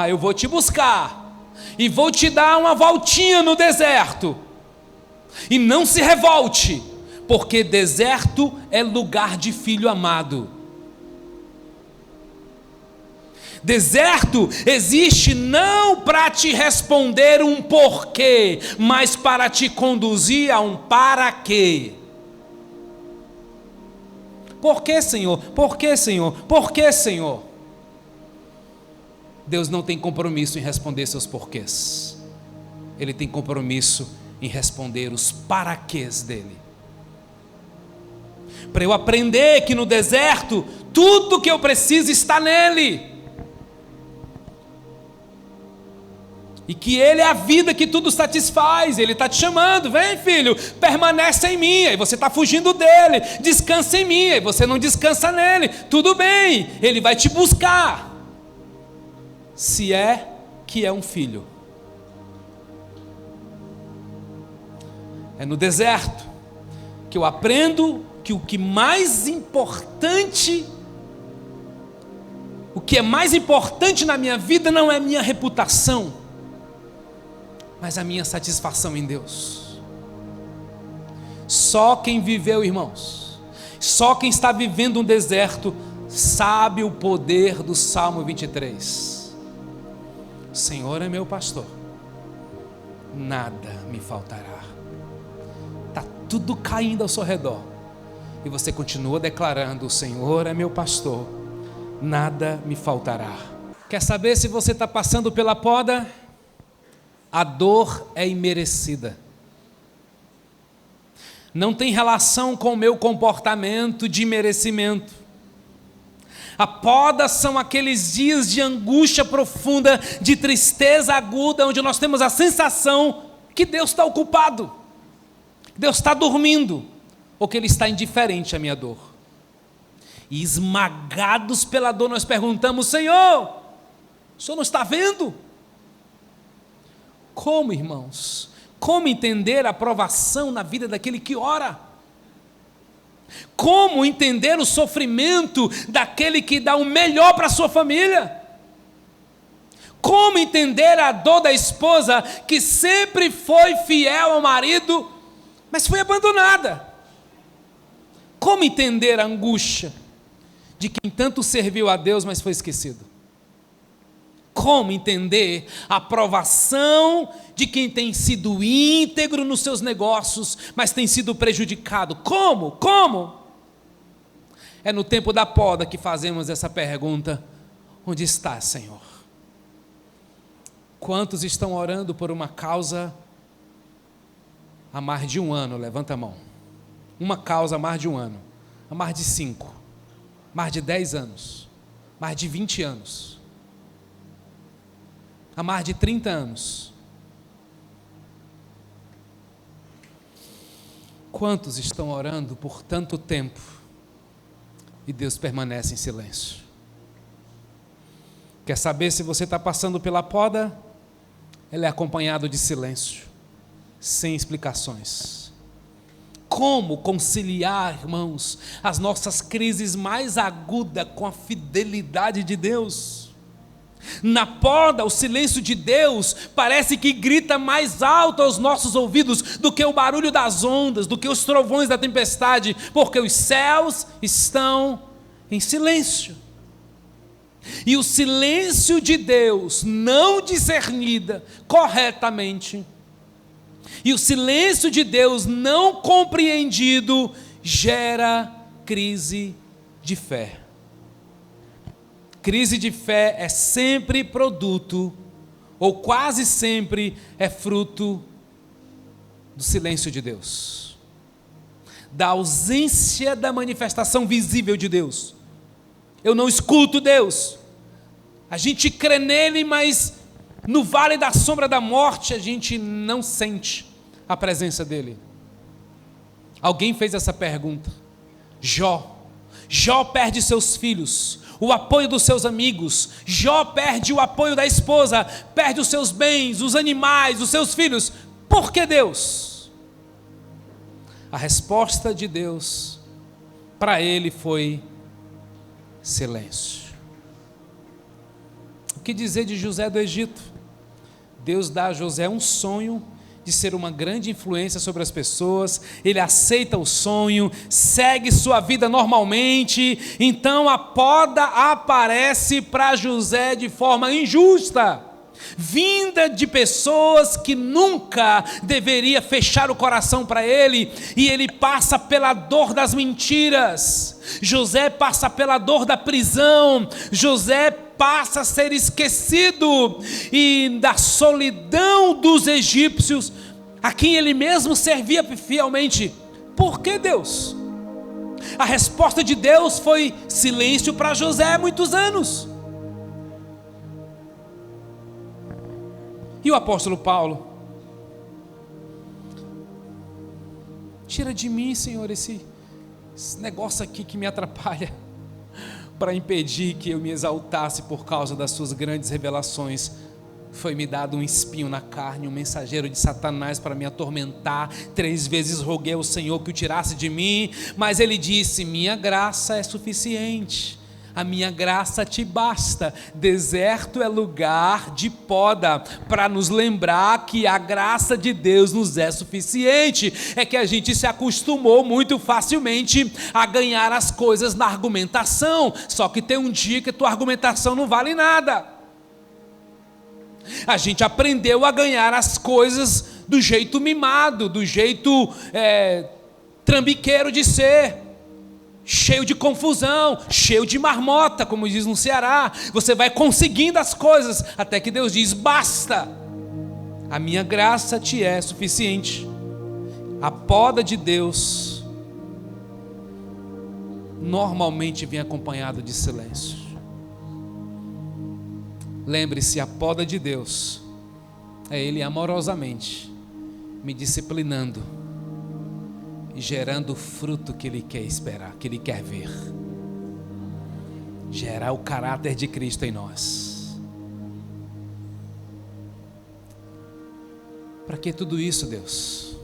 eu vou te buscar e vou te dar uma voltinha no deserto. E não se revolte, porque deserto é lugar de filho amado. Deserto existe não para te responder um porquê, mas para te conduzir a um para quê. Por que, Senhor? Por que, Senhor? Por que, Senhor? Deus não tem compromisso em responder seus porquês. Ele tem compromisso em responder os para quês dele. Para eu aprender que no deserto tudo que eu preciso está nele, e que Ele é a vida que tudo satisfaz. Ele está te chamando: vem filho, permanece em mim. Aí você está fugindo dele. Descansa em mim. Aí você não descansa nele. Tudo bem, Ele vai te buscar, se é que é um filho. É no deserto que eu aprendo que o que é mais importante na minha vida não é minha reputação, mas a minha satisfação em Deus. Só quem viveu, irmãos, só quem está vivendo um deserto sabe o poder do Salmo 23. O Senhor é meu pastor, nada me faltará. Está tudo caindo ao seu redor, e você continua declarando: o Senhor é meu pastor, nada me faltará. Quer saber se você está passando pela poda? A dor é imerecida. Não tem relação com o meu comportamento de merecimento. A poda são aqueles dias de angústia profunda, de tristeza aguda, onde nós temos a sensação que Deus está ocupado, Deus está dormindo, ou que Ele está indiferente à minha dor. E esmagados pela dor, nós perguntamos: Senhor, o Senhor não está vendo? Como, irmãos? Como entender a provação na vida daquele que ora? Como entender o sofrimento daquele que dá o melhor para a sua família? Como entender a dor da esposa que sempre foi fiel ao marido, mas foi abandonada. Como entender a angústia de quem tanto serviu a Deus, mas foi esquecido? Como entender a provação de quem tem sido íntegro nos seus negócios, mas tem sido prejudicado? Como? É no tempo da poda que fazemos essa pergunta: onde está, Senhor? Quantos estão orando por uma causa há mais de um ano? Levanta a mão. Uma causa há mais de um ano, há mais de 5, mais de 10 anos, mais de 20 anos, há mais de 30 anos. Quantos estão orando por tanto tempo e Deus permanece em silêncio? Quer saber se você está passando pela poda? Ele é acompanhado de silêncio, sem explicações. Como conciliar, irmãos, as nossas crises mais agudas com a fidelidade de Deus? Na poda, o silêncio de Deus parece que grita mais alto aos nossos ouvidos do que o barulho das ondas, do que os trovões da tempestade, porque os céus estão em silêncio. E o silêncio de Deus não discernida corretamente, e o silêncio de Deus não compreendido, gera crise de fé. Crise de fé é sempre produto, ou quase sempre é fruto do silêncio de Deus, da ausência da manifestação visível de Deus. Eu não escuto Deus. A gente crê nele, mas no vale da sombra da morte a gente não sente a presença dele. Alguém fez essa pergunta. Jó perde seus filhos, o apoio dos seus amigos. Jó perde o apoio da esposa, perde os seus bens, os animais, os seus filhos. Por que Deus? A resposta de Deus para ele foi silêncio. O que dizer de José do Egito? Deus dá a José um sonho de ser uma grande influência sobre as pessoas. Ele aceita o sonho, segue sua vida normalmente. Então a poda aparece para José de forma injusta, vinda de pessoas que nunca deveria fechar o coração para ele, e ele passa pela dor das mentiras. José passa pela dor da prisão. José passa a ser esquecido e da solidão dos egípcios, a quem ele mesmo servia fielmente. Por que Deus? A resposta de Deus foi silêncio para José há muitos anos. E o apóstolo Paulo? Tira de mim, Senhor, esse negócio aqui que me atrapalha, para impedir que eu me exaltasse por causa das suas grandes revelações. Foi-me dado um espinho na carne, um mensageiro de Satanás para me atormentar. 3 vezes roguei ao Senhor que o tirasse de mim, mas ele disse: minha graça é suficiente, a minha graça te basta. Deserto é lugar de poda, para nos lembrar que a graça de Deus nos é suficiente. É que a gente se acostumou muito facilmente a ganhar as coisas na argumentação, só que tem um dia que a tua argumentação não vale nada. A gente aprendeu a ganhar as coisas do jeito mimado, do jeito trambiqueiro de ser, cheio de confusão, cheio de marmota, como diz no Ceará. Você vai conseguindo as coisas, até que Deus diz: basta, a minha graça te é suficiente. A poda de Deus normalmente vem acompanhado de silêncio. Lembre-se, a poda de Deus é Ele amorosamente me disciplinando e gerando o fruto que Ele quer esperar, que Ele quer ver. Gerar o caráter de Cristo em nós. Para que tudo isso, Deus?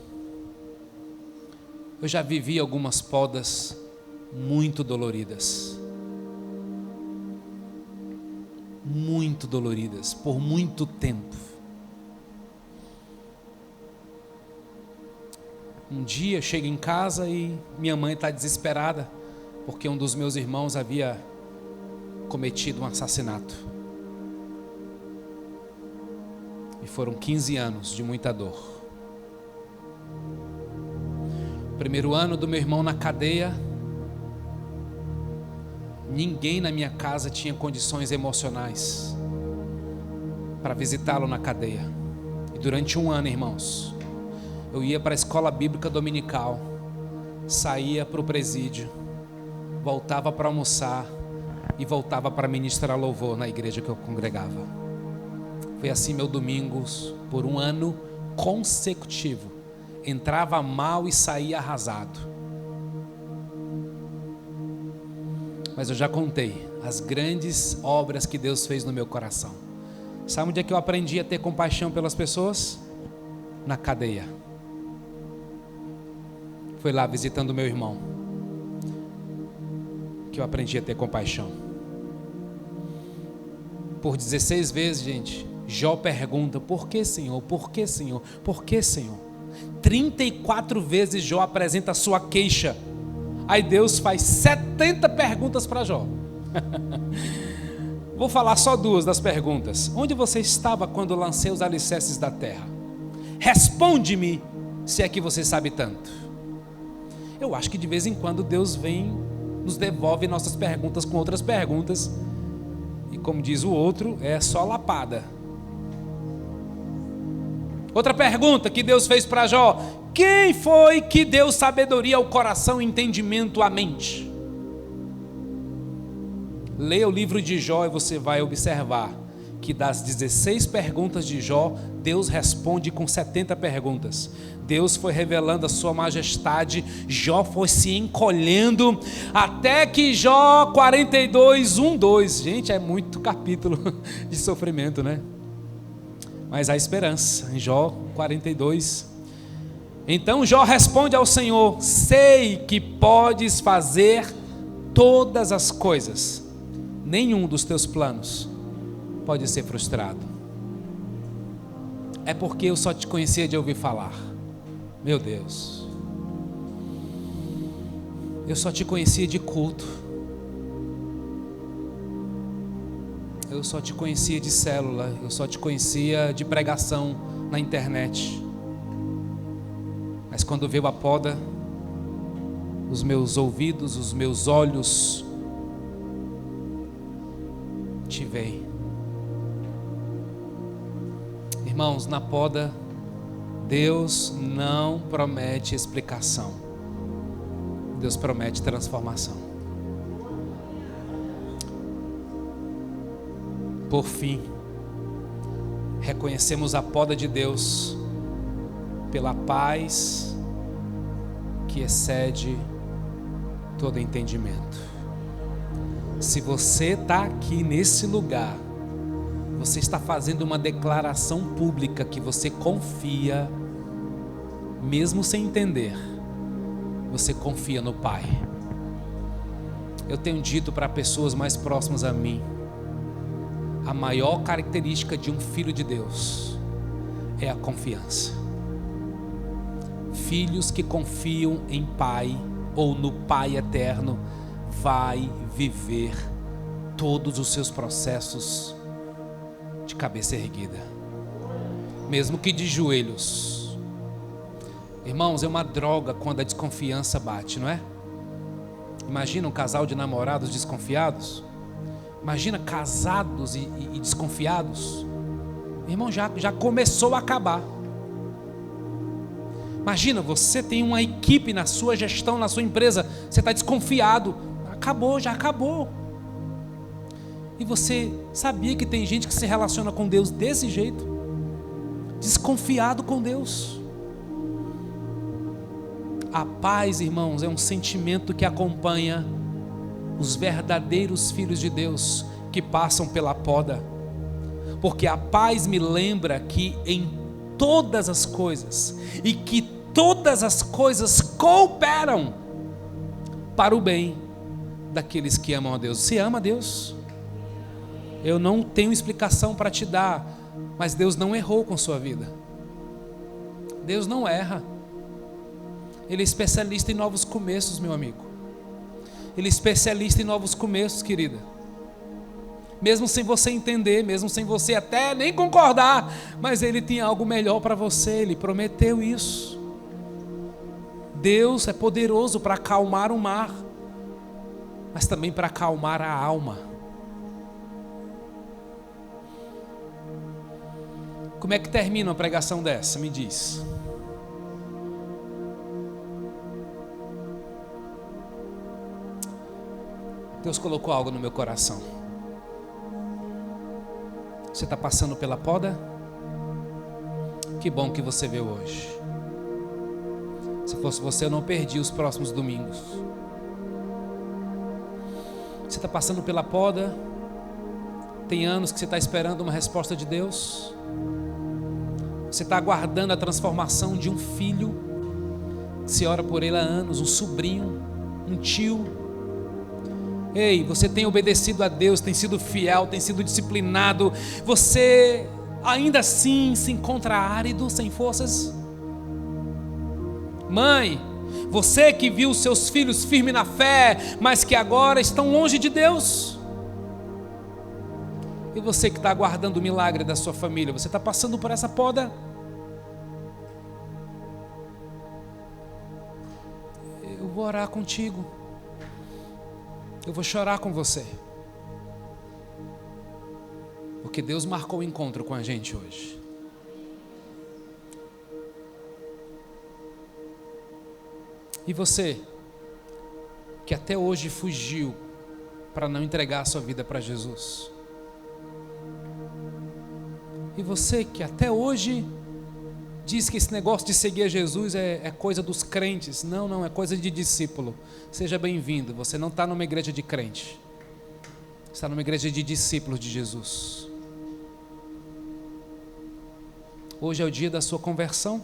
Eu já vivi algumas podas muito doloridas. Muito doloridas, por muito tempo. Um dia chego em casa e minha mãe está desesperada, porque um dos meus irmãos havia cometido um assassinato. E foram 15 anos de muita dor. Primeiro ano do meu irmão na cadeia, ninguém na minha casa tinha condições emocionais para visitá-lo na cadeia. E durante um ano, irmãos, eu ia para a escola bíblica dominical, saía para o presídio, voltava para almoçar e voltava para ministrar louvor na igreja que eu congregava. Foi assim meu domingos por um ano consecutivo. Entrava mal e saía arrasado. Mas eu já contei as grandes obras que Deus fez no meu coração. Sabe onde é que eu aprendi a ter compaixão pelas pessoas? Na cadeia. Foi lá visitando meu irmão que eu aprendi a ter compaixão. Por 16 vezes, gente, Jó pergunta: por que, Senhor? Por que, Senhor? Por que, Senhor? 34 vezes Jó apresenta a sua queixa. Aí Deus faz 70 perguntas para Jó. Vou falar só 2 das perguntas. Onde você estava quando lancei os alicerces da terra? Responde-me, se é que você sabe tanto. Eu acho que de vez em quando Deus vem, nos devolve nossas perguntas com outras perguntas. E como diz o outro, é só lapada. Outra pergunta que Deus fez para Jó: quem foi que deu sabedoria ao coração e entendimento à mente? Leia o livro de Jó e você vai observar que das 16 perguntas de Jó, Deus responde com 70 perguntas. Deus foi revelando a sua majestade, Jó foi se encolhendo, até que Jó 42, 1, 2, gente, é muito capítulo de sofrimento, né? Mas há esperança, em Jó 42. Então Jó responde ao Senhor: sei que podes fazer todas as coisas, nenhum dos teus planos pode ser frustrado. É porque eu só te conhecia de ouvir falar. Meu Deus, eu só te conhecia de culto, eu só te conhecia de célula, eu só te conhecia de pregação na internet. Mas quando veio a poda, os meus ouvidos, os meus olhos te veem. Irmãos, na poda, Deus não promete explicação, Deus promete transformação. Por fim, reconhecemos a poda de Deus pela paz que excede todo entendimento. Se você está aqui nesse lugar, você está fazendo uma declaração pública que você confia, mesmo sem entender, você confia no Pai. Eu tenho dito para pessoas mais próximas a mim, a maior característica de um filho de Deus é a confiança. Filhos que confiam em Pai ou no Pai eterno vai viver todos os seus processos de cabeça erguida, mesmo que de joelhos. Irmãos, é uma droga quando a desconfiança bate, não é? Imagina um casal de namorados desconfiados. Imagina casados e desconfiados. Irmão, já começou a acabar. Imagina, você tem uma equipe na sua gestão, na sua empresa, você está desconfiado. Acabou, já acabou. E você sabia que tem gente que se relaciona com Deus desse jeito? Desconfiado com Deus. A paz, irmãos, é um sentimento que acompanha os verdadeiros filhos de Deus que passam pela poda. Porque a paz me lembra que em todas as coisas, e que todas as coisas cooperam para o bem daqueles que amam a Deus. Você ama a Deus? Eu não tenho explicação para te dar, mas Deus não errou com sua vida. Deus não erra. Ele é especialista em novos começos, meu amigo. Ele é especialista em novos começos, querida. Mesmo sem você entender, mesmo sem você até nem concordar, mas Ele tem algo melhor para você, Ele prometeu isso. Deus é poderoso para acalmar o mar, mas também para acalmar a alma. Como é que termina uma pregação dessa? Me diz. Deus colocou algo no meu coração. Você está passando pela poda? Que bom que você veio hoje. Se fosse você, eu não perdi os próximos domingos. Você está passando pela poda? Tem anos que você está esperando uma resposta de Deus? Você está aguardando a transformação de um filho? Você ora por ele há anos, um sobrinho, um tio. Ei, você tem obedecido a Deus, tem sido fiel, tem sido disciplinado. Você ainda assim se encontra árido, sem forças? Mãe, você que viu seus filhos firmes na fé, mas que agora estão longe de Deus. E você que está aguardando o milagre da sua família, você está passando por essa poda? Eu vou orar contigo. Eu vou chorar com você. Porque Deus marcou o encontro com a gente hoje. E você, que até hoje fugiu para não entregar a sua vida para Jesus. E você que até hoje diz que esse negócio de seguir a Jesus é coisa dos crentes. Não, não, é coisa de discípulo. Seja bem-vindo. Você não está numa igreja de crente. Você está numa igreja de discípulos de Jesus. Hoje é o dia da sua conversão.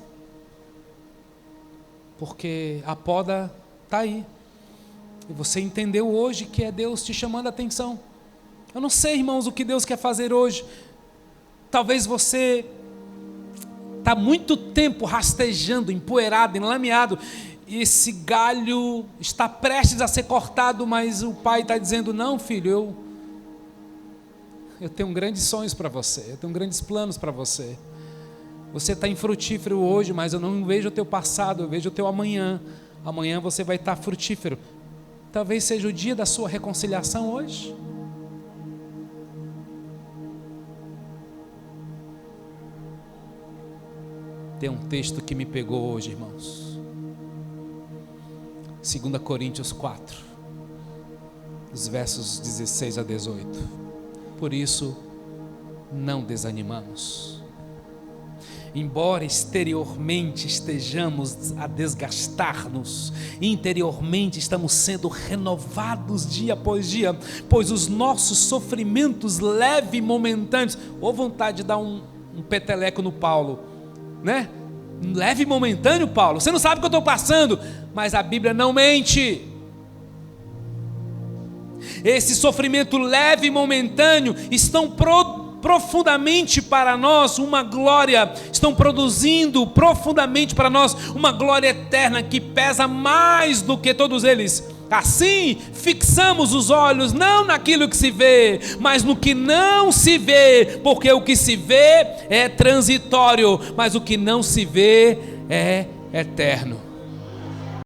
Porque a poda está aí. E você entendeu hoje que é Deus te chamando a atenção. Eu não sei, irmãos, o que Deus quer fazer hoje. Talvez você está muito tempo rastejando, empoeirado, enlameado, e esse galho está prestes a ser cortado, mas o pai está dizendo: não, filho, eu tenho grandes sonhos para você, eu tenho grandes planos para você. Você está infrutífero hoje, mas eu não vejo o teu passado, eu vejo o teu amanhã. Amanhã você vai estar frutífero. Talvez seja o dia da sua reconciliação hoje. Tem um texto que me pegou hoje, irmãos. 2 Coríntios 4, os versos 16 a 18. Por isso, não desanimamos. Embora exteriormente estejamos a desgastar-nos, interiormente estamos sendo renovados dia após dia, pois os nossos sofrimentos leves e momentâneos, ou vontade de dar um peteleco no Paulo, né? Leve e momentâneo, Paulo, você não sabe o que eu estou passando, mas a Bíblia não mente. Esse sofrimento leve e momentâneo estão profundamente para nós uma glória, estão produzindo profundamente para nós uma glória eterna que pesa mais do que todos eles. Assim, fixamos os olhos não naquilo que se vê, mas no que não se vê, porque o que se vê é transitório, mas o que não se vê é eterno.